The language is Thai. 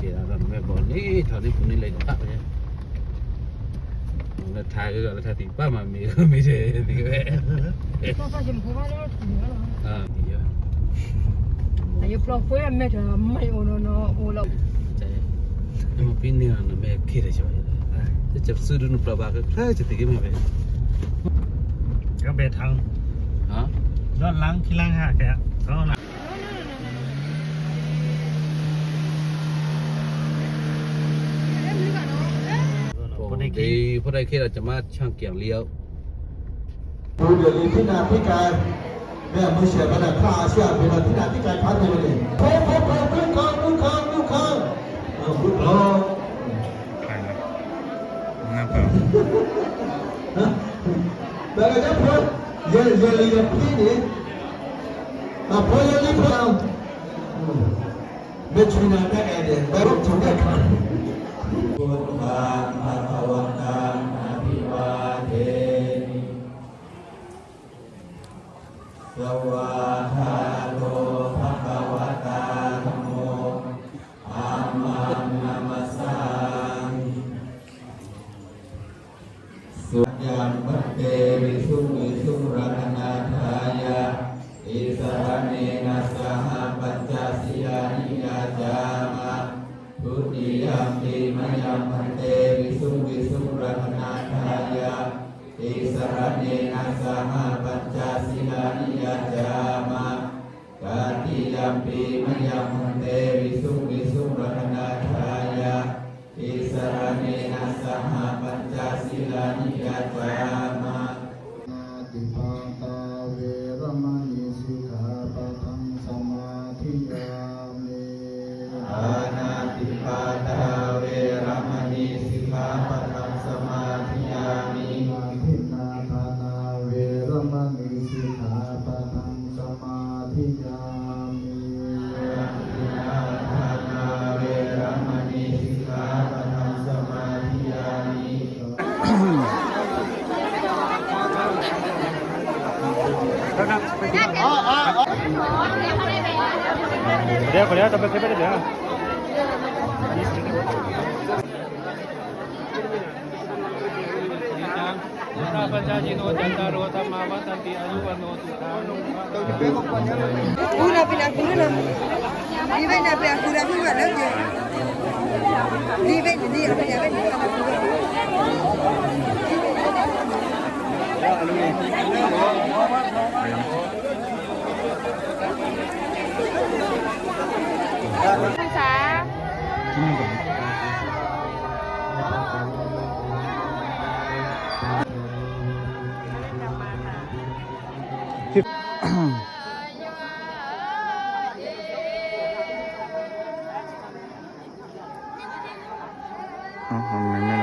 ชียร์เราไม่บอกนี่ตอนนี้คุณนี่เลยตักเลยแล้วทายก็แล้วทายตีป้ามามีก็ไม่ได้ตีแม่ต้องใส่ชมพูว่าแล้วถึงแล้วเหรอดีเยอะแต่ยังปลอกเฟื่อนไม่เถอะไม่โอโนโนโอเราใช่มาปีนี้นะแม่คิดอะไรใช่ไหมจะจับซื้อดูนุปลาบาก็ใครจะตีกันมาไปก็เป็นทางย้อนล้างที่ล้างหาแกก็นะดีพอได้แค่เราจะมาช่างเกี่ยงเลี้ยวดูเดี๋ยวนี้ที่นาพิการแม่มือเสียขนาดข้าอาเซียนเป็นที่นาพิการพัดเลยเลยโค้งโค้งโค้งขึ้นข้างขึ้นข้างขึ้นข้างพุทธล้อใครนะน้ำเปล่าแต่ก็จะพูดเยอะเลยพี่นี่พอยังรีบทำไม่ช่วยนาได้ไงเด็กไปรบชมได้กันพุทธังภะคะวันตังอะภิวาเทมิสวาทาโตภะคะวะตาธัมโมธัมมังนัมสสามิสุยังมัตเตวิสุงวิสุงรัตนาทายะอิสระเนนะสหปัญจสียานิยาจามะทุติยมปีมยังพันเตวิสุงวิสุงรัตนาทายะอิสระเนนะสหปัญจสีลานิยาจามะกาติยมปีมยังพันเตวิสุงวิสุงรัตนาทายะอิสระเนนะสหปัญจสีลานิยาจามะติปาตาเวรมณีสิกขาปะทังสมาธิยามิอานาติปาตาเวรมณีสิกขาปะทังสมาธิยามิอาทินนาทานาเวรมณีสิกขาปะทังสมาธิยามิอาทินนาทานาเวรมณีสิกขาปะทังสมาธิยามิเดี๋ยวจะไปเก็บไปเดี๋ยวพระปัญจจิโนจันตารโรธรรมาวัฏติอายุวันโนสุขังกูน่ะเป็นกูน่ะนี่เป็นน่ะเป็นกูน่ะที่ว่าแล้วเนี่ยนี่เป็นนี่อะไรเนี่ยเป็นนี่อะไรภาษาไม่